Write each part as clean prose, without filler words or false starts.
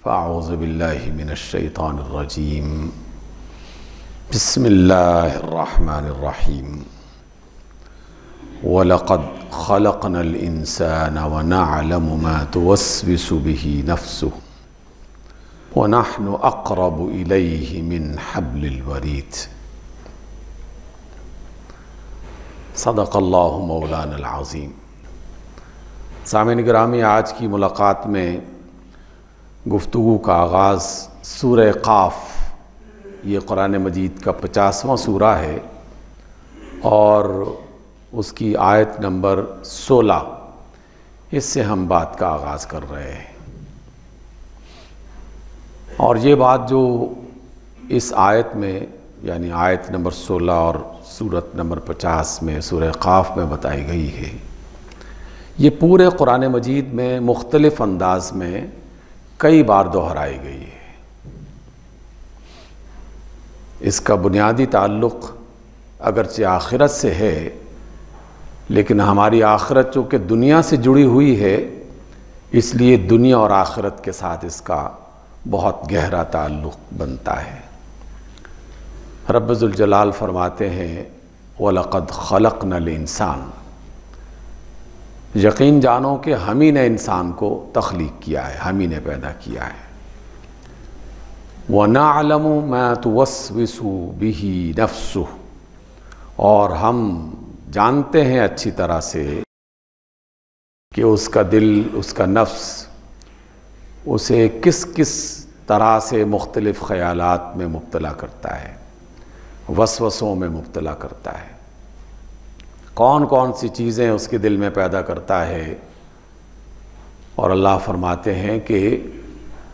फ़अऊज़ु बिल्लाहि मिनश्शैतानिर्रजीम बिस्मिल्लाहिर्रहमानिर्रहीम वलक़द ख़लक़नल इंसान व नअलमु मा तुवस्विसु बिही नफ्सुहु व नहनु अक़रबु इलैहि मिन हब्लिल वरीद। सदक़ल्लाहु मौलानल अज़ीम। सामीन गिरामी, आज की मुलाकात में गुफ्तगू का आगाज़ सूरह क़ाफ़, ये कुरान मजीद का 50वां सूरा है और उसकी आयत नंबर 16, इससे हम बात का आगाज़ कर रहे हैं। और ये बात जो इस आयत में यानी आयत नंबर 16 और सूरत नंबर 50 में सूरह क़ाफ़ में बताई गई है, ये पूरे कुरान मजीद में मुख्तलिफ़ अंदाज में कई बार दोहराई गई है। इसका बुनियादी ताल्लुक़ अगरचे आखिरत से है, लेकिन हमारी आखिरत चूँकि दुनिया से जुड़ी हुई है, इसलिए दुनिया और आखिरत के साथ इसका बहुत गहरा ताल्लुक़ बनता है। रब्ब ज़ुल जलाल फरमाते हैं वलक़द ख़लक़नल इंसान, यकीन जानो कि हम ही ने इंसान को तख्लीक़ किया है, हम ही ने पैदा किया है। व नअलमु मा तुवस्विसु बिही नफ्सुहु, और हम जानते हैं अच्छी तरह से कि उसका दिल, उसका नफ्स उसे किस किस तरह से मुख्तलिफ़ ख़यालात में मुब्तला करता है, वसवसों में मुब्तला करता है। कौन कौन सी चीज़ें उसके दिल में पैदा करता है। और अल्लाह फरमाते हैं कि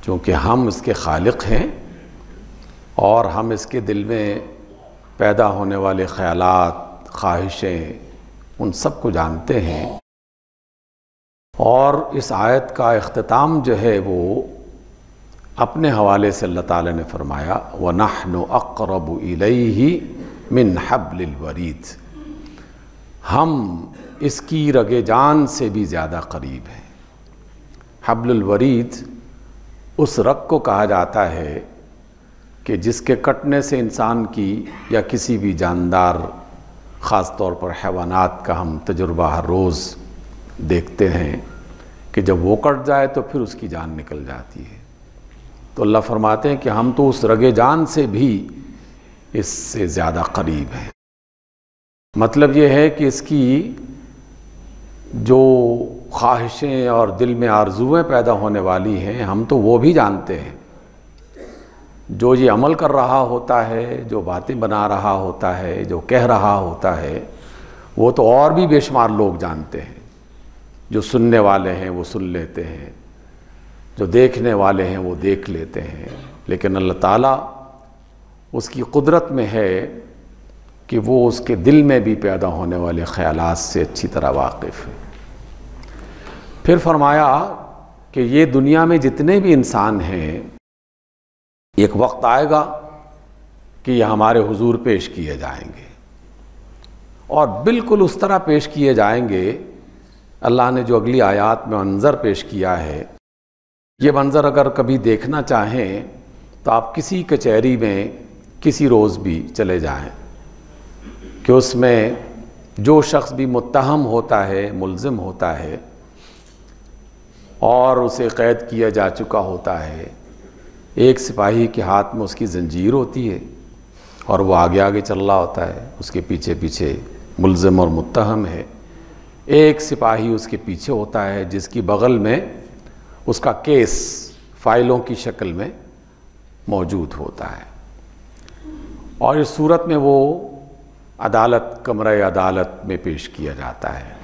चूँकि हम इसके खालिक हैं और हम इसके दिल में पैदा होने वाले ख़यालात, ख्वाहिशें, उन सब को जानते हैं। और इस आयत का इख्तिताम जो है वो अपने हवाले से अल्लाह ताला ने फरमाया व नहनु अक़रबु इलैहि मिन हब्लिल वरीद, हम इसकी रगे जान से भी ज़्यादा करीब हैं। हब्लुल वरीद उस रग को कहा जाता है कि जिसके कटने से इंसान की या किसी भी जानदार, ख़ास तौर पर हैवानात का हम तजुर्बा हर रोज़ देखते हैं कि जब वो कट जाए तो फिर उसकी जान निकल जाती है। तो अल्लाह फरमाते हैं कि हम तो उस रगे जान से भी इससे ज़्यादा करीब हैं। मतलब ये है कि इसकी जो ख्वाहिशें और दिल में आरज़ुएँ पैदा होने वाली हैं, हम तो वो भी जानते हैं। जो ये अमल कर रहा होता है, जो बातें बना रहा होता है, जो कह रहा होता है, वो तो और भी बेशुमार लोग जानते हैं। जो सुनने वाले हैं वो सुन लेते हैं, जो देखने वाले हैं वो देख लेते हैं। लेकिन अल्लाह ताला उसकी कुदरत में है कि वो उसके दिल में भी पैदा होने वाले ख़यालात से अच्छी तरह वाकिफ़ है। फिर फरमाया कि ये दुनिया में जितने भी इंसान हैं, एक वक्त आएगा कि ये हमारे हुजूर पेश किए जाएंगे और बिल्कुल उस तरह पेश किए जाएंगे। अल्लाह ने जो अगली आयात में मंज़र पेश किया है, ये मंज़र अगर कभी देखना चाहें तो आप किसी कचहरी में किसी रोज़ भी चले जाएं कि उसमें जो शख्स भी मुत्तहम होता है, मुल्ज़िम होता है और उसे क़ैद किया जा चुका होता है, एक सिपाही के हाथ में उसकी ज़ंजीर होती है और वो आगे आगे चल रहा होता है, उसके पीछे पीछे मुल्ज़िम और मुत्तहम है। एक सिपाही उसके पीछे होता है जिसकी बग़ल में उसका केस फ़ाइलों की शक्ल में मौजूद होता है। और इस सूरत में वो अदालत, कमरे अदालत में पेश किया जाता है।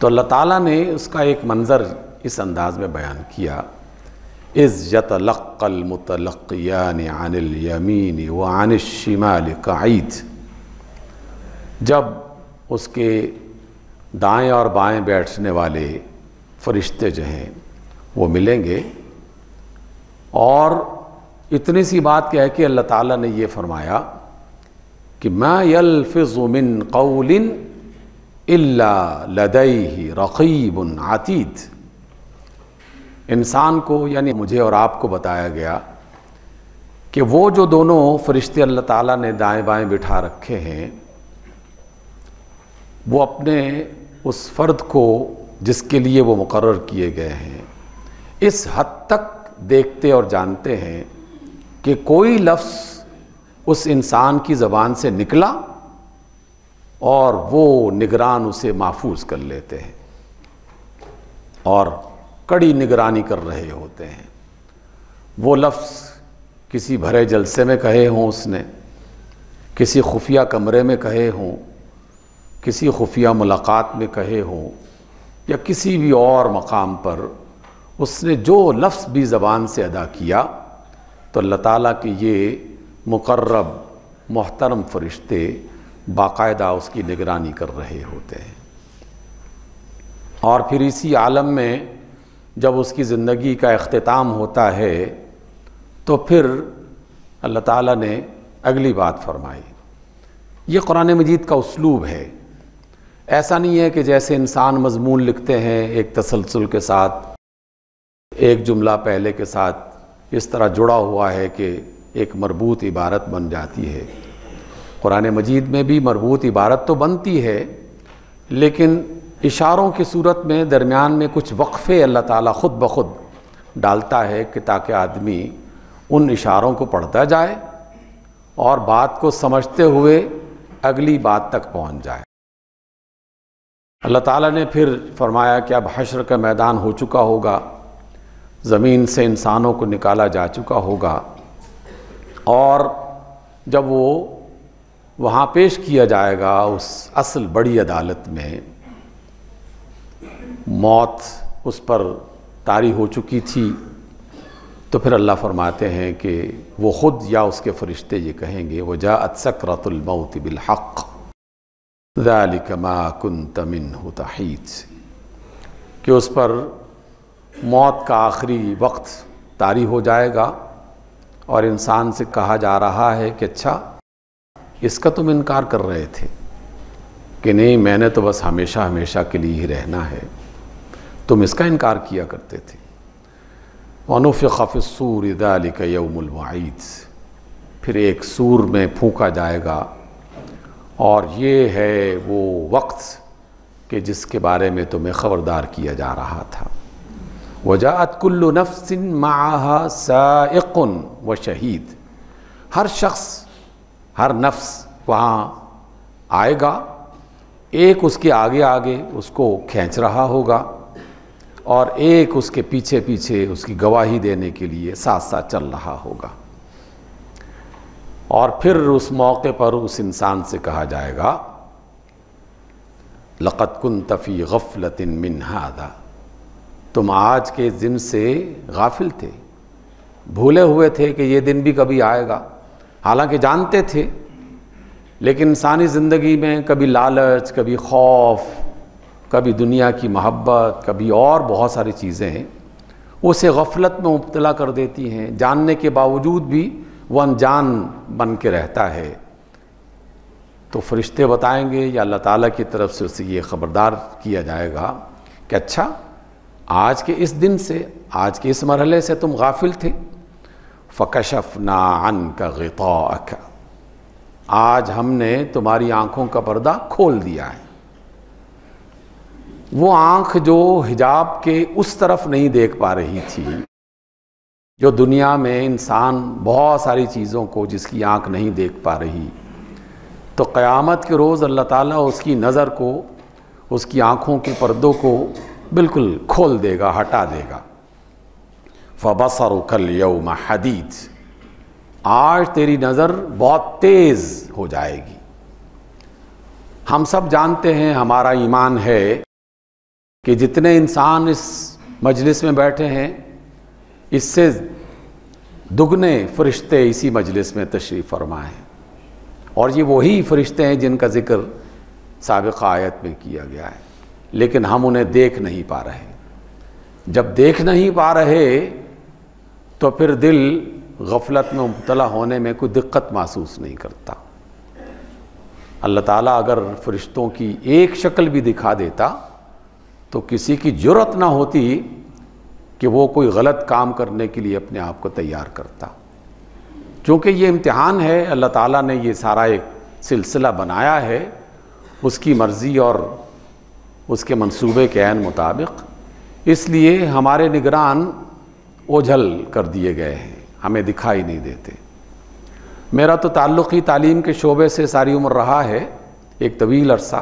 तो अल्लाह ताला ने उसका एक मंज़र इस अंदाज में बयान किया, इज़ यतलक़्क़ल मुतलक़्क़ियान अनिल यमीन व अनिश शिमाल क़ईद, जब उसके दाएं और बाएं बैठने वाले फरिश्ते जो हैं वो मिलेंगे। और इतनी सी बात क्या है कि अल्लाह ताला ने ये फरमाया कि मा यल्फ़िज़ु मिन क़ौलिन इल्ला लदैहि रक़ीबुन अतीद, इंसान को यानी मुझे और आपको बताया गया कि वो जो दोनों फरिश्ते अल्लाह ताला ने दाएं बाएं बिठा रखे हैं, वो अपने उस फ़र्द को जिसके लिए वो मुकर्रर किए गए हैं इस हद तक देखते और जानते हैं कि कोई लफ्ज़ उस इंसान की ज़बान से निकला और वो निगरान उसे महफूज कर लेते हैं और कड़ी निगरानी कर रहे होते हैं। वो लफ्ज़ किसी भरे जलसे में कहे हों, उसने किसी खुफिया कमरे में कहे हों, किसी खुफिया मुलाकात में कहे हों, या किसी भी और मकाम पर उसने जो लफ्ज़ भी ज़बान से अदा किया, तो अल्लाह ताला के ये मुकर्रब मोहतरम फ़रिश्ते बाकायदा उसकी निगरानी कर रहे होते हैं। और फिर इसी आलम में जब उसकी ज़िंदगी का इख्तिताम होता है तो फिर अल्लाह ताला ने अगली बात फरमाई। ये कुरान मजीद का उसलूब है। ऐसा नहीं है कि जैसे इंसान मज़मून लिखते हैं एक तसलसल के साथ, एक जुमला पहले के साथ इस तरह जुड़ा हुआ है कि एक मरबूत इबारत बन जाती है। कुरान मजीद में भी मरबूत इबारत तो बनती है, लेकिन इशारों की सूरत में दरमियान में कुछ वक्फ़े अल्लाह ताला ख़ुद ब खुद डालता है कि ताकि आदमी उन इशारों को पढ़ता जाए और बात को समझते हुए अगली बात तक पहुंच जाए। अल्लाह ताला ने फिर फरमाया कि अब हश्र का मैदान हो चुका होगा, ज़मीन से इंसानों को निकाला जा चुका होगा, और जब वो वहाँ पेश किया जाएगा उस असल बड़ी अदालत में, मौत उस पर तारी हो चुकी थी, तो फिर अल्लाह फरमाते हैं कि वो ख़ुद या उसके फ़रिश्ते ये कहेंगे, वजाअत सकरतुल मौत बिलहक़ ज़ालिक मा कुन्त मिन्हु तहीद, कि उस पर मौत का आखिरी वक्त तारी हो जाएगा और इंसान से कहा जा रहा है कि अच्छा, इसका तुम इनकार कर रहे थे कि नहीं, मैंने तो बस हमेशा हमेशा के लिए ही रहना है, तुम इसका इनकार किया करते थे। वनुफ़िख़ फ़िस्सूर ज़ालिक यौमुल वईद, फिर एक सूर में फूंका जाएगा और ये है वो वक्त कि जिसके बारे में तुम्हें ख़बरदार किया जा रहा था। वजाअत कुल्लु नफ्सिन माहा साइक़ुन व शहीद, हर शख्स हर नफ्स वहाँ आएगा, एक उसके आगे आगे उसको खींच रहा होगा और एक उसके पीछे पीछे उसकी गवाही देने के लिए साथ साथ चल रहा होगा। और फिर उस मौके पर उस इंसान से कहा जाएगा, लक़द कुन्त फ़ी गफ़लतिन मिन हाज़ा, तुम आज के दिन से गाफिल थे, भूले हुए थे कि ये दिन भी कभी आएगा। हालांकि जानते थे, लेकिन इंसानी ज़िंदगी में कभी लालच, कभी खौफ, कभी दुनिया की मोहब्बत, कभी और बहुत सारी चीज़ें उसे गफलत में मुब्तला कर देती हैं। जानने के बावजूद भी वो अनजान बन के रहता है। तो फरिश्ते बताएंगे या अल्लाह ताला की तरफ से उसे ये ख़बरदार किया जाएगा कि अच्छा, आज के इस दिन से, आज के इस मरहले से तुम गाफिल थे। फ़कशफ़ना अन्का ग़िताअक, आज हमने तुम्हारी आँखों का पर्दा खोल दिया है। वो आँख जो हिजाब के उस तरफ नहीं देख पा रही थी, जो दुनिया में इंसान बहुत सारी चीज़ों को जिसकी आँख नहीं देख पा रही, तो क़यामत के रोज़ अल्लाह ताला उसकी नज़र को, उसकी आँखों के पर्दों को बिल्कुल खोल देगा, हटा देगा। फ़बसरुकल यौम हदीद, आज तेरी नज़र बहुत तेज़ हो जाएगी। हम सब जानते हैं, हमारा ईमान है कि जितने इंसान इस मजलिस में बैठे हैं, इससे दुगने फरिश्ते इसी मजलिस में तशरीफ़ फरमा हैं, और ये वही फरिश्ते हैं जिनका ज़िक्र साबिक़ आयत में किया गया है, लेकिन हम उन्हें देख नहीं पा रहे। जब देख नहीं पा रहे तो फिर दिल गफलत में मुब्तला होने में कोई दिक्कत महसूस नहीं करता। अल्लाह ताला अगर फरिश्तों की एक शक्ल भी दिखा देता तो किसी की जुर्रत ना होती कि वो कोई गलत काम करने के लिए अपने आप को तैयार करता। चूँकि ये इम्तिहान है, अल्लाह ताला ने ये सारा एक सिलसिला बनाया है उसकी मर्ज़ी और उसके मंसूबे के ऐन मुताबिक, इसलिए हमारे निगरान ओझल कर दिए गए हैं, हमें दिखाई नहीं देते। मेरा तो ताल्लुक़ ही तालीम के शोबे से सारी उम्र रहा है, एक तवील अरसा।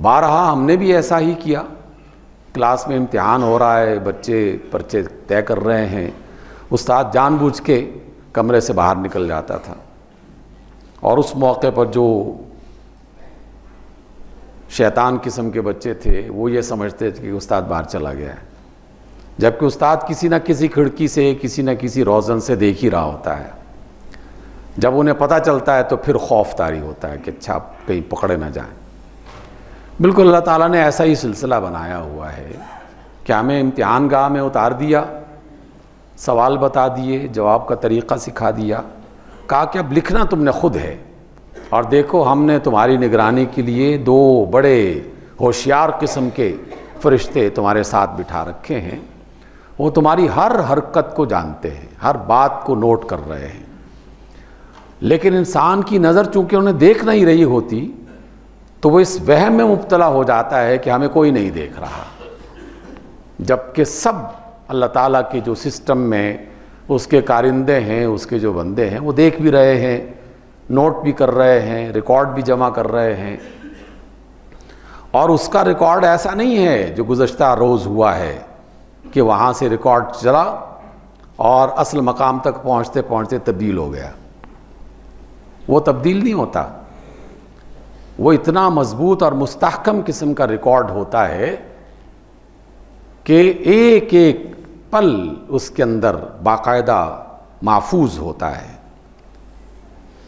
बारहा हमने भी ऐसा ही किया। क्लास में इम्तिहान हो रहा है, बच्चे पर्चे तय कर रहे हैं, उस्ताद जानबूझ के कमरे से बाहर निकल जाता था और उस मौके पर जो शैतान किस्म के बच्चे थे वो ये समझते थे कि उस्ताद बाहर चला गया है, जबकि उस्ताद किसी न किसी खिड़की से, किसी न किसी रोज़न से देख ही रहा होता है। जब उन्हें पता चलता है तो फिर खौफ तारी होता है कि अच्छा कहीं पकड़े ना जाएं। बिल्कुल अल्लाह ताला ने ऐसा ही सिलसिला बनाया हुआ है कि हमें इम्तिहान गाह में उतार दिया, सवाल बता दिए, जवाब का तरीक़ा सिखा दिया, कहा कि अब लिखना तुमने खुद है और देखो हमने तुम्हारी निगरानी के लिए 2 बड़े होशियार किस्म के फरिश्ते तुम्हारे साथ बिठा रखे हैं। वो तुम्हारी हर हरकत को जानते हैं, हर बात को नोट कर रहे हैं। लेकिन इंसान की नज़र चूँकि उन्हें देख नहीं रही होती तो वो इस वहम में मुब्तला हो जाता है कि हमें कोई नहीं देख रहा, जबकि सब अल्लाह ताला के जो सिस्टम में उसके कारिंदे हैं, उसके जो बंदे हैं, वो देख भी रहे हैं, नोट भी कर रहे हैं, रिकॉर्ड भी जमा कर रहे हैं। और उसका रिकॉर्ड ऐसा नहीं है जो गुज़श्ता रोज़ हुआ है कि वहाँ से रिकॉर्ड चला और असल मकाम तक पहुँचते पहुँचते तब्दील हो गया। वो तब्दील नहीं होता, वो इतना मजबूत और मुस्तहकम किस्म का रिकॉर्ड होता है कि एक एक पल उसके अंदर बाकायदा महफूज होता है।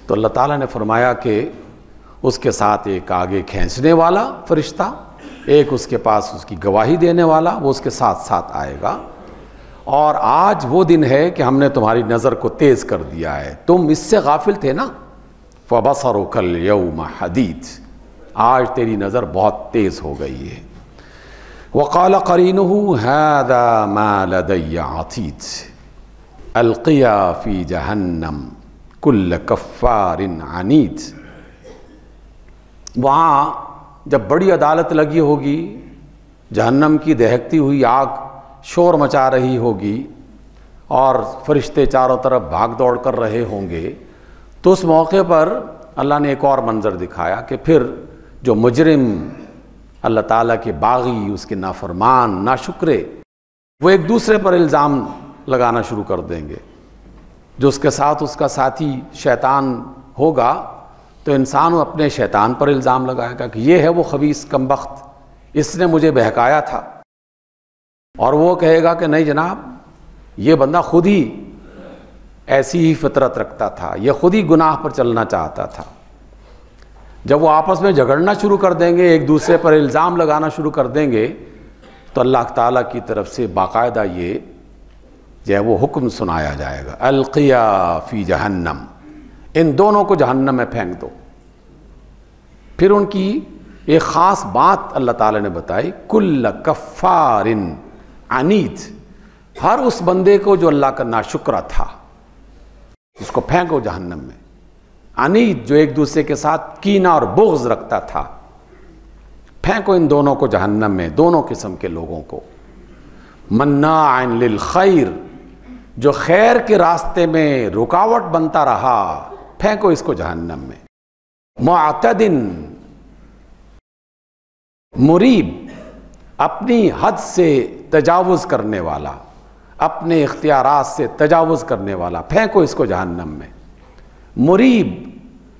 तो अल्लाह ताला ने फरमाया कि उसके साथ एक आगे खींचने वाला फरिश्ता, एक उसके पास उसकी गवाही देने वाला, वो उसके साथ साथ आएगा। और आज वो दिन है कि हमने तुम्हारी नज़र को तेज़ कर दिया है, तुम इससे गाफिल थे ना। फ़बसरुकल यौम हदीद, आज तेरी नज़र बहुत तेज़ हो गई है। वक़ाल क़रीनुहु हाज़ा मा लदय्या अतीद अलक़िया फ़ी जहन्नम कुल्ल कफ़्फ़ारिन अनीद। वहाँ जब बड़ी अदालत लगी होगी, जहन्नम की दहकती हुई आग शोर मचा रही होगी और फरिश्ते चारों तरफ भाग दौड़ कर रहे होंगे, तो उस मौके पर अल्लाह ने एक और मंज़र दिखाया कि फिर जो मुजरिम, अल्लाह ताला के बागी, उसके नाफरमान, नाशुक्रे, वो एक दूसरे पर इल्ज़ाम लगाना शुरू कर देंगे। जो उसके साथ उसका साथी शैतान होगा तो इंसान अपने शैतान पर इल्ज़ाम लगाएगा कि ये है वो खबीस कमबख्त, इसने मुझे बहकाया था। और वो कहेगा कि नहीं जनाब, ये बंदा खुद ही ऐसी ही फितरत रखता था, यह खुद ही गुनाह पर चलना चाहता था। जब वो आपस में झगड़ना शुरू कर देंगे, एक दूसरे पर इल्ज़ाम लगाना शुरू कर देंगे, तो अल्लाह ताला की तरफ से बाकायदा ये जो है वो हुक्म सुनाया जाएगा, अलक़िया फ़ी जहन्नम, इन दोनों को जहन्नम में फेंक दो। फिर उनकी एक ख़ास बात अल्लाह ताला ने बताई, कुल्ल कफ़्फ़ारिन अनीद, हर उस बंदे को जो अल्लाह का नाशुक्रा था उसको फेंको जहन्नम में। अनीद, जो एक दूसरे के साथ कीना और बुग़्ज़ रखता था, फेंको इन दोनों को जहन्नम में, दोनों किस्म के लोगों को। मन्नाअन लिल खैर, जो खैर के रास्ते में रुकावट बनता रहा, फेंको इसको जहन्नम में। मुअतदिन मुरीब, अपनी हद से तजावुज़ करने वाला, अपने इख्तियारात से तजावुज़ करने वाला, फेंको इसको जहन्नम में। मुरीब,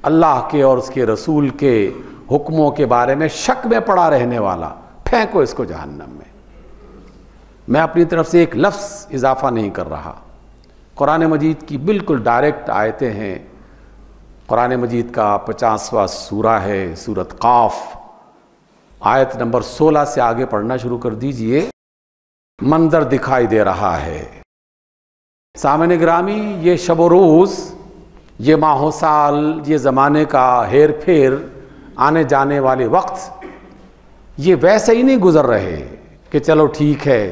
अल्लाह के और उसके रसूल के हुक्मों के बारे में शक में पड़ा रहने वाला, फेंको इसको जहन्नम में। मैं अपनी तरफ से एक लफ्ज़ इजाफा नहीं कर रहा, कुरान मजीद की बिल्कुल डायरेक्ट आयतें हैं। कुरान मजीद का 50वां सूरा है, सूरत काफ, आयत नंबर 16 से आगे पढ़ना शुरू कर दीजिए। मंजर दिखाई दे रहा है। सामने ग्रामी, ये शब रोज़, ये माहो साल, ये ज़माने का हेर फेर, आने जाने वाले वक्त, ये वैसे ही नहीं गुज़र रहे कि चलो ठीक है,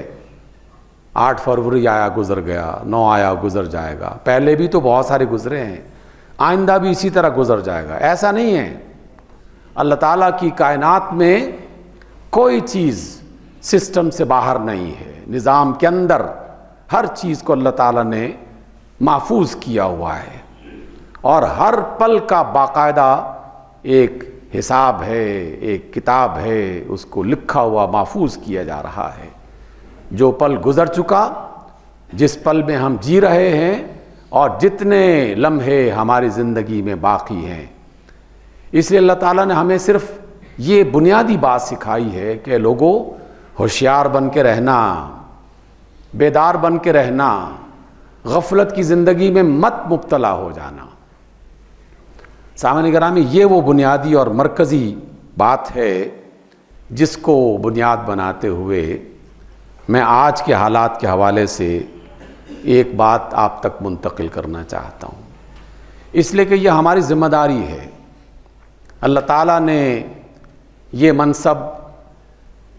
8 फरवरी आया गुजर गया, 9 आया गुजर जाएगा, पहले भी तो बहुत सारे गुजरे हैं, आइंदा भी इसी तरह गुजर जाएगा। ऐसा नहीं है। अल्लाह ताला की कायनात में कोई चीज़ सिस्टम से बाहर नहीं है। निज़ाम के अंदर हर चीज़ को अल्लाह ताला ने महफूज किया हुआ है और हर पल का बाकायदा एक हिसाब है, एक किताब है, उसको लिखा हुआ महफूज किया जा रहा है। जो पल गुजर चुका, जिस पल में हम जी रहे हैं और जितने लम्हे हमारी ज़िंदगी में बाकी हैं, इसलिए अल्लाह ताला ने हमें सिर्फ ये बुनियादी बात सिखाई है कि लोगों, होशियार बन के रहना, बेदार बन के रहना, गफलत की ज़िंदगी में मत मुब्तला हो जाना। सामने गिरामी, ये वो बुनियादी और मरकज़ी बात है जिसको बुनियाद बनाते हुए मैं आज के हालात के हवाले से एक बात आप तक मुंतकिल करना चाहता हूँ, इसलिए कि यह हमारी ज़िम्मेदारी है। अल्लाह ताला ने ये मनसब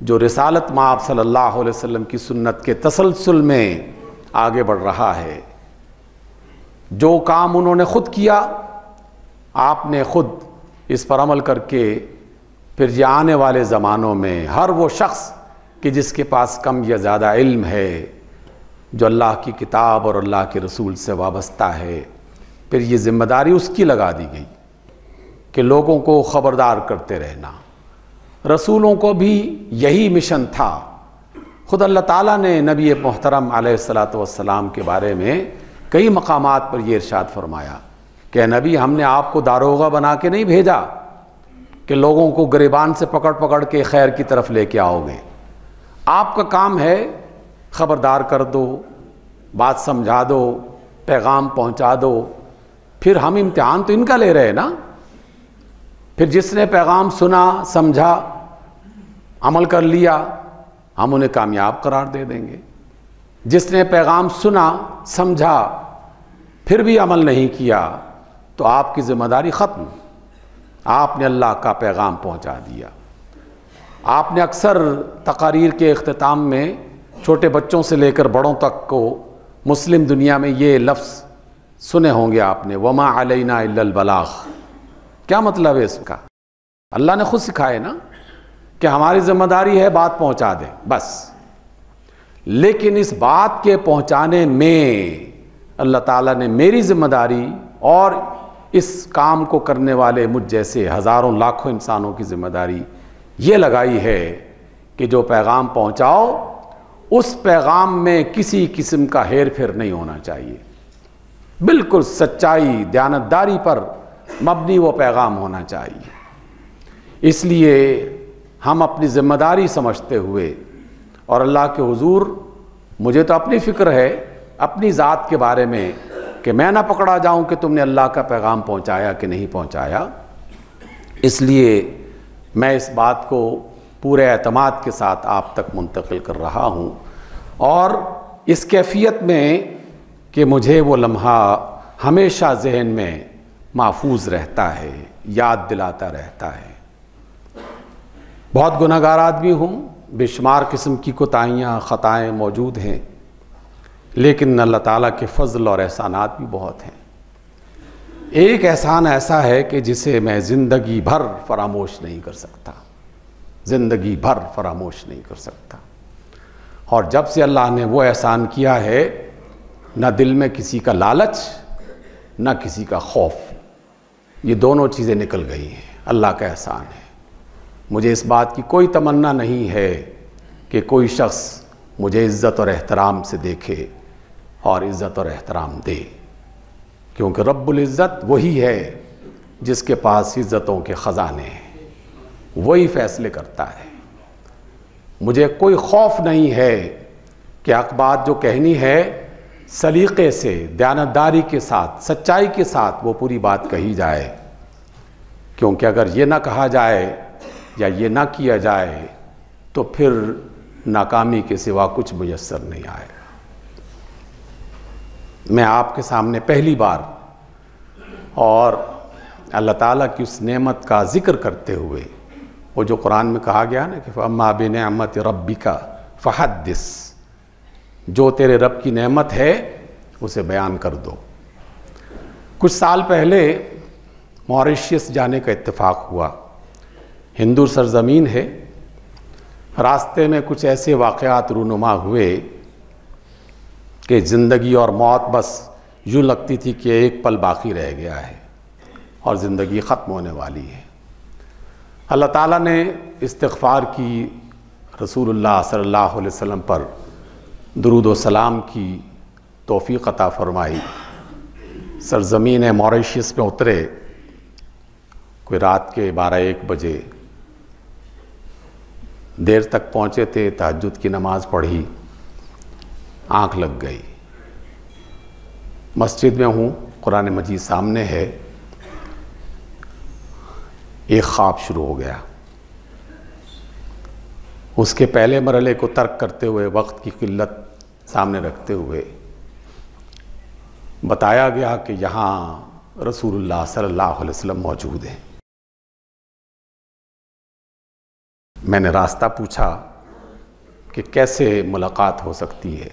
जो रिसालत माब सल्लल्लाहु अलैहि वसल्लम की सुन्नत के तसलसल में आगे बढ़ रहा है, जो काम उन्होंने ख़ुद किया, आपने ख़ुद इस पर अमल करके फिर ये आने वाले ज़मानों में हर वो शख्स कि जिसके पास कम या ज़्यादा इल्म है, जो अल्लाह की किताब और अल्लाह के रसूल से वाबस्ता है, फिर ये ज़िम्मेदारी उसकी लगा दी गई कि लोगों को ख़बरदार करते रहना। रसूलों को भी यही मिशन था। ख़ुद अल्लाह ताला ने नबी मोहतरम अलैहिस्सलातु वस्सलाम के बारे में कई मकामात पर यह इरशाद फरमाया कि नबी, हमने आपको दारोगा बना के नहीं भेजा कि लोगों को गिरबान से पकड़ पकड़ के खैर की तरफ लेके आओगे। आपका काम है ख़बरदार कर दो, बात समझा दो, पैगाम पहुंचा दो। फिर हम इम्तिहान तो इनका ले रहे हैं ना। फिर जिसने पैगाम सुना, समझा, अमल कर लिया, हम उन्हें कामयाब करार दे देंगे। जिसने पैगाम सुना, समझा, फिर भी अमल नहीं किया, तो आपकी ज़िम्मेदारी ख़त्म। आपने अल्लाह का पैगाम पहुंचा दिया। आपने अक्सर तकारीर के इख्तिताम में छोटे बच्चों से लेकर बड़ों तक को मुस्लिम दुनिया में ये लफ्ज़ सुने होंगे आपने, वमा अलैना इल्लल बलाग। क्या मतलब है इसका? अल्लाह ने खुद सिखाए ना कि हमारी ज़िम्मेदारी है बात पहुंचा दें, बस। लेकिन इस बात के पहुंचाने में अल्लाह ताला ने मेरी ज़िम्मेदारी और इस काम को करने वाले मुझ जैसे हज़ारों लाखों इंसानों की ज़िम्मेदारी ये लगाई है कि जो पैगाम पहुंचाओ, उस पैगाम में किसी किस्म का हेर फेर नहीं होना चाहिए। बिल्कुल सच्चाई, दयानतदारी पर मबनी वो पैगाम होना चाहिए। इसलिए हम अपनी ज़िम्मेदारी समझते हुए और अल्लाह के हुजूर, मुझे तो अपनी फ़िक्र है अपनी ज़ात के बारे में कि मैं ना पकड़ा जाऊं कि तुमने अल्लाह का पैगाम पहुंचाया कि नहीं पहुंचाया। इसलिए मैं इस बात को पूरे एतमाद के साथ आप तक मुंतकिल कर रहा हूं और इस कैफियत में कि मुझे वो लम्हा हमेशा जहन में महफूज रहता है, याद दिलाता रहता है। बहुत गुनहगार आदमी हूँ, बेशुमार किस्म की कोताहियाँ, ख़ताएँ मौजूद हैं, लेकिन अल्लाह ताला के फ़ज़ल और एहसानात भी बहुत हैं। एक एहसान ऐसा है कि जिसे मैं ज़िंदगी भर फरामोश नहीं कर सकता, ज़िंदगी भर फरामोश नहीं कर सकता। और जब से अल्लाह ने वो एहसान किया है, न दिल में किसी का लालच, न किसी का खौफ, ये दोनों चीज़ें निकल गई हैं। अल्लाह का एहसान है। मुझे इस बात की कोई तमन्ना नहीं है कि कोई शख्स मुझे इज़्ज़त और एहतराम से देखे और इज़्ज़त और एहतराम दे, क्योंकि रब्बुल इज़्ज़त वही है जिसके पास इज़्ज़तों के ख़ज़ाने हैं, वही फ़ैसले करता है। मुझे कोई खौफ नहीं है कि हक़ बात जो कहनी है सलीक़े से, दयानतदारी के साथ, सच्चाई के साथ वो पूरी बात कही जाए, क्योंकि अगर ये ना कहा जाए या ये ना किया जाए तो फिर नाकामी के सिवा कुछ मुयस्सर नहीं आएगा। मैं आपके सामने पहली बार और अल्लाह ताला की उस नेमत का ज़िक्र करते हुए, वो जो कुरान में कहा गया ना कि अम्मा बिनिअमति रब्बिका फहद्दिस, जो तेरे रब की नेमत है उसे बयान कर दो। कुछ साल पहले मॉरिशस जाने का इत्तेफाक हुआ। हिंदू सरजमीन है। रास्ते में कुछ ऐसे वाक़यात रूनुमा हुए कि ज़िंदगी और मौत बस यूँ लगती थी कि एक पल बाकी रह गया है और ज़िंदगी ख़त्म होने वाली है। अल्लाह ताला ने इस्तिग़फ़ार की, रसूलुल्लाह सल्लल्लाहु अलैहि वसल्लम पर दुरूद व सलाम की तौफ़ीक़ अता फ़रमाई। सरज़मीन मॉरिशस में उतरे। कोई रात के 12-1 बजे देर तक पहुँचे थे। तहज्जुद की नमाज़ पढ़ी, आँख लग गई। मस्जिद में हूँ, कुरान मजीद सामने है। एक ख्वाब शुरू हो गया। उसके पहले मरहले को तर्क करते हुए, वक्त की किल्लत सामने रखते हुए बताया गया कि यहाँ रसूलुल्लाह सल्लल्लाहु अलैहि वसल्लम मौजूद हैं। मैंने रास्ता पूछा कि कैसे मुलाकात हो सकती है,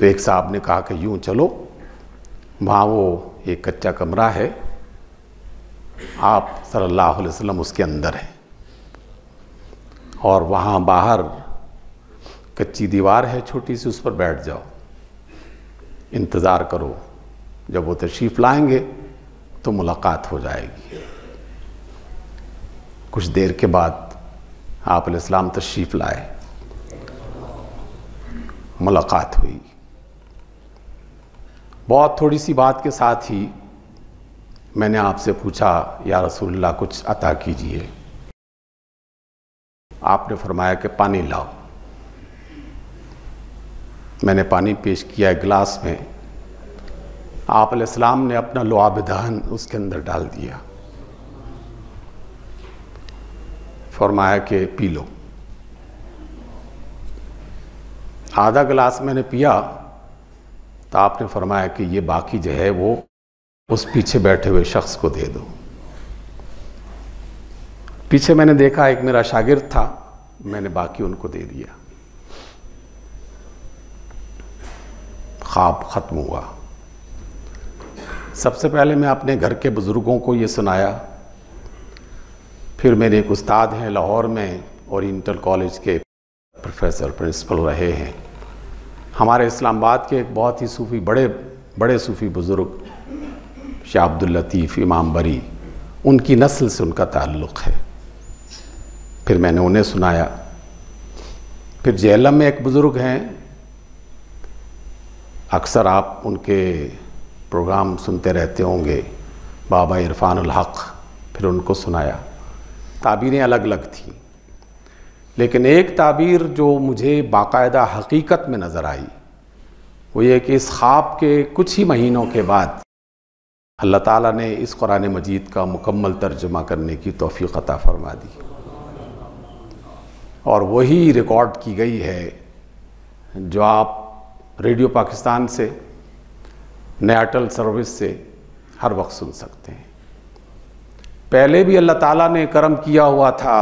तो एक साहब ने कहा कि यूँ चलो, वहाँ वो एक कच्चा कमरा है, आप सल्लल्लाहु अलैहि वसल्लम उसके अंदर हैं, और वहाँ बाहर कच्ची दीवार है छोटी सी, उस पर बैठ जाओ, इंतज़ार करो, जब वो तशरीफ़ लाएंगे तो मुलाकात हो जाएगी। कुछ देर के बाद आप अलैहिस्सलाम तशरीफ़ लाए, मुलाकात हुई। बहुत थोड़ी सी बात के साथ ही मैंने आपसे पूछा, या रसूलुल्लाह कुछ अता कीजिए। आपने फरमाया कि पानी लाओ। मैंने पानी पेश किया एक गिलास में। आप अलैहिस्सलाम ने अपना लुआबिदान उसके अंदर डाल दिया, फरमाया कि पी लो। आधा गिलास मैंने पिया तो आपने फरमाया कि ये बाकी जो है वो उस पीछे बैठे हुए शख्स को दे दो। पीछे मैंने देखा एक मेरा शागिर्द था, मैंने बाकी उनको दे दिया। ख्वाब ख़त्म हुआ। सबसे पहले मैं अपने घर के बुज़ुर्गों को ये सुनाया, फिर मेरे एक उस्ताद हैं लाहौर में, ओरिएंटल कॉलेज के प्रोफेसर प्रिंसिपल रहे हैं। हमारे इस्लामाबाद के एक बहुत ही सूफ़ी, बड़े सूफ़ी बुज़ुर्ग शाह अब्दुल लतीफ़ इमाम बरी, उनकी नस्ल से उनका ताल्लुक़ है। फिर मैंने उन्हें सुनाया। फिर जेहलम में एक बुज़ुर्ग हैं, अक्सर आप उनके प्रोग्राम सुनते रहते होंगे, बाबा इरफानुल हक़, फिर उनको सुनाया। ताबीरें अलग अलग थीं, लेकिन एक ताबीर जो मुझे बाकायदा हकीकत में नज़र आई वो ये कि इस ख्वाब के कुछ ही महीनों के बाद अल्लाह ताला ने इस कुरान मजीद का मुकम्मल तर्जुमा करने की तौफ़ीक़ अता फ़रमा दी, और वही रिकॉर्ड की गई है जो आप रेडियो पाकिस्तान से, एयरटेल सर्विस से हर वक्त सुन सकते हैं। पहले भी अल्लाह ताला ने करम किया हुआ था।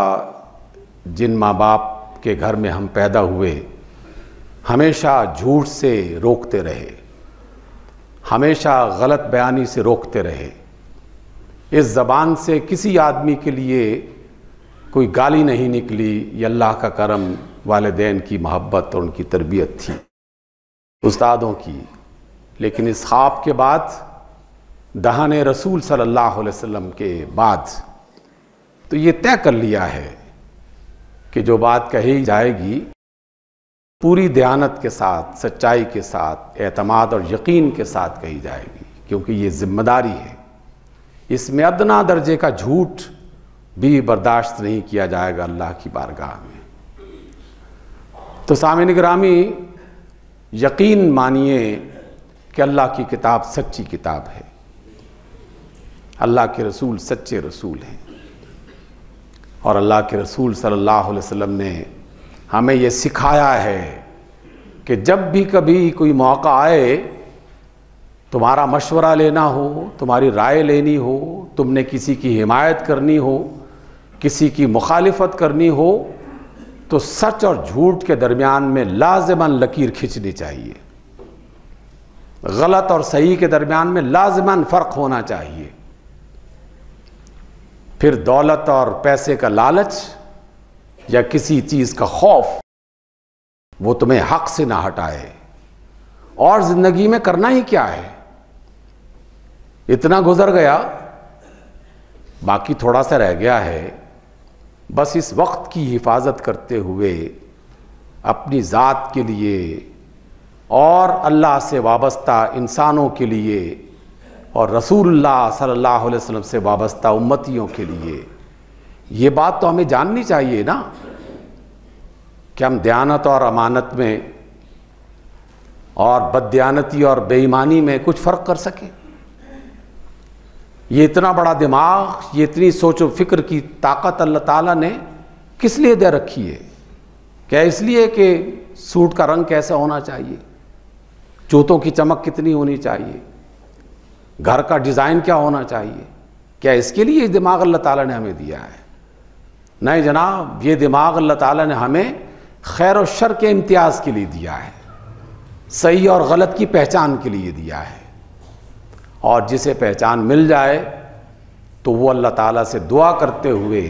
जिन माँ बाप के घर में हम पैदा हुए हमेशा झूठ से रोकते रहे, हमेशा गलत बयानी से रोकते रहे। इस ज़बान से किसी आदमी के लिए कोई गाली नहीं निकली। ये अल्लाह का करम, वालिदैन की मोहब्बत और उनकी तरबियत थी, उस्तादों की। लेकिन इस ख्वाब के बाद, दहाने रसूल सल्लल्लाहु अलैहि वसल्लम के बाद, तो ये तय कर लिया है कि जो बात कही जाएगी पूरी दयानत के साथ, सच्चाई के साथ, एतमाद और यकीन के साथ कही जाएगी, क्योंकि ये जिम्मेदारी है। इसमें अदना दर्जे का झूठ भी बर्दाश्त नहीं किया जाएगा अल्लाह की बारगाह में। तो सामीन गिरामी, यकीन मानिए कि अल्लाह की किताब सच्ची किताब है, अल्लाह के रसूल सच्चे रसूल हैं, और अल्लाह के रसूल सल्लल्लाहु अलैहि वसल्लम ने हमें ये सिखाया है कि जब भी कभी कोई मौका आए, तुम्हारा मशवरा लेना हो, तुम्हारी राय लेनी हो, तुमने किसी की हिमायत करनी हो, किसी की मुखालिफत करनी हो, तो सच और झूठ के दरमियान में लाज़िमन लकीर खींचनी चाहिए, गलत और सही के दरमियान में लाज़िमन फ़र्क होना चाहिए। फिर दौलत और पैसे का लालच या किसी चीज़ का खौफ वो तुम्हें हक से ना हटाए। और ज़िंदगी में करना ही क्या है, इतना गुजर गया, बाकी थोड़ा सा रह गया है। बस इस वक्त की हिफाजत करते हुए अपनी ज़ात के लिए और अल्लाह से वाबस्ता इंसानों के लिए और रसूलुल्लाह सल्लल्लाहु अलैहि वसल्लम से वाबस्ता उम्मतियों के लिए ये बात तो हमें जाननी चाहिए ना कि हम दयानत और अमानत में और बददियानती और बेईमानी में कुछ फ़र्क कर सकें। ये इतना बड़ा दिमाग, ये इतनी सोचो फिक्र की ताकत अल्लाह ताला ने किस लिए दे रखी है? क्या इसलिए कि सूट का रंग कैसा होना चाहिए, जूतों की चमक कितनी होनी चाहिए, घर का डिज़ाइन क्या होना चाहिए? क्या इसके लिए ये दिमाग अल्लाह ताला ने हमें दिया है? नहीं जनाब, ये दिमाग अल्लाह ताला ने हमें खैर और शर के इम्तियाज़ के लिए दिया है, सही और गलत की पहचान के लिए दिया है। और जिसे पहचान मिल जाए तो वो अल्लाह ताला से दुआ करते हुए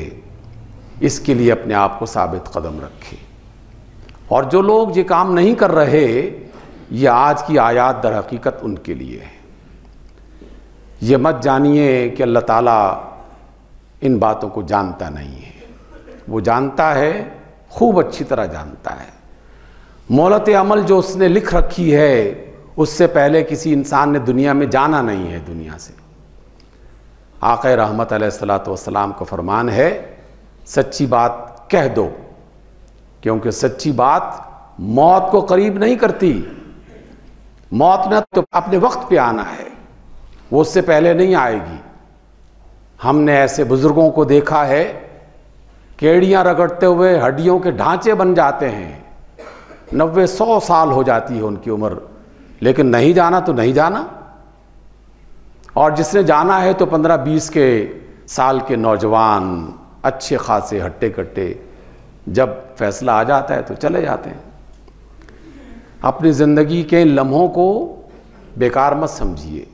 इसके लिए अपने आप को साबित कदम रखे। और जो लोग ये काम नहीं कर रहे, ये आज की आयत दर हकीकत उनके लिए है। ये मत जानिए कि अल्लाह ताला इन बातों को जानता नहीं है, वो जानता है, खूब अच्छी तरह जानता है। मोहलत अमल जो उसने लिख रखी है उससे पहले किसी इंसान ने दुनिया में जाना नहीं है दुनिया से। आक़ा रहमत अलैहिस्सलातु वस्सलाम का फरमान है, सच्ची बात कह दो, क्योंकि सच्ची बात मौत को करीब नहीं करती। मौत ने तो अपने वक्त पे आना है, वो उससे पहले नहीं आएगी। हमने ऐसे बुजुर्गों को देखा है, केड़ियाँ रगड़ते हुए हड्डियों के ढांचे बन जाते हैं, 90-100 साल हो जाती है उनकी उम्र, लेकिन नहीं जाना तो नहीं जाना। और जिसने जाना है तो 15-20 के साल के नौजवान अच्छे खासे हट्टे कट्टे, जब फैसला आ जाता है तो चले जाते हैं। अपनी ज़िंदगी के लम्हों को बेकार मत समझिए।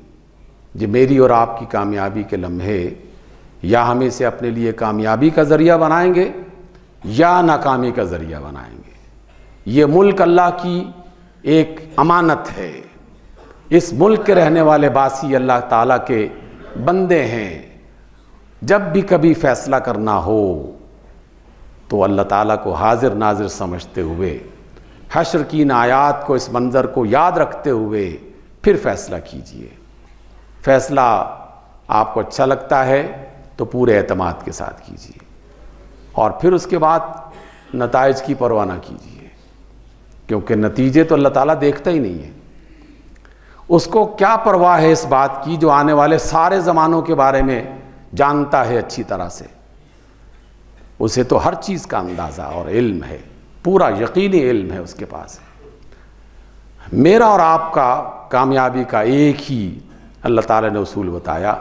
ये मेरी और आपकी कामयाबी के लम्हे या हम इसे अपने लिए कामयाबी का ज़रिया बनाएंगे या नाकामी का ज़रिया बनाएंगे। ये मुल्क अल्लाह की एक अमानत है। इस मुल्क के रहने वाले बासी अल्लाह ताला के बंदे हैं। जब भी कभी फैसला करना हो तो अल्लाह ताला को हाजिर नाजिर समझते हुए, हश्र की इन आयात को, इस मंज़र को याद रखते हुए फिर फैसला कीजिए। फैसला आपको अच्छा लगता है तो पूरे एतमाद के साथ कीजिए और फिर उसके बाद नताइज की परवाह ना कीजिए, क्योंकि नतीजे तो अल्लाह ताला देखता ही नहीं है। उसको क्या परवाह है इस बात की जो आने वाले सारे ज़मानों के बारे में जानता है अच्छी तरह से। उसे तो हर चीज़ का अंदाज़ा और इल्म है, पूरा यकीनी इल्म है उसके पास। मेरा और आपका कामयाबी का एक ही अल्लाह ताला ने उसूल बताया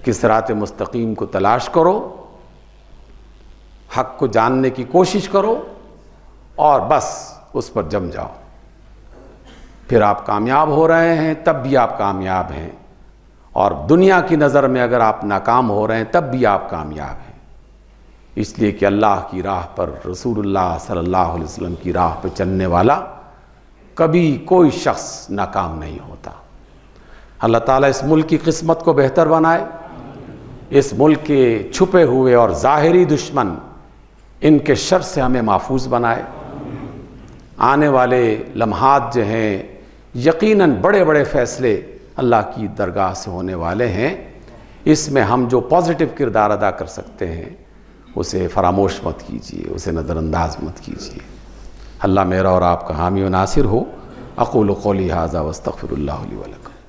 कि सिरात मुस्तकीम को तलाश करो, हक़ को जानने की कोशिश करो और बस उस पर जम जाओ। फिर आप कामयाब हो रहे हैं तब भी आप कामयाब हैं, और दुनिया की नज़र में अगर आप नाकाम हो रहे हैं तब भी आप कामयाब हैं। इसलिए कि अल्लाह की राह पर, रसूलुल्लाह सल्लल्लाहु अलैहि वसल्लम की राह पर चलने वाला कभी कोई शख्स नाकाम नहीं होता। अल्लाह ताला इस मुल्क की किस्मत को बेहतर बनाए, इस मुल्क के छुपे हुए और ज़ाहिरी दुश्मन इनके शर से हमें महफूज बनाए। आने वाले लम्हात जो हैं यकीनन बड़े बड़े फ़ैसले अल्लाह की दरगाह से होने वाले हैं। इसमें हम जो पॉजिटिव किरदार अदा कर सकते हैं उसे फरामोश मत कीजिए, उसे नज़रअंदाज मत कीजिए। अल्लाह मेरा और आपका हामी व नासिर हो। अक़ूलु क़ौली हाज़ा वस्तग़फ़िरुल्लाह ली व लकुम।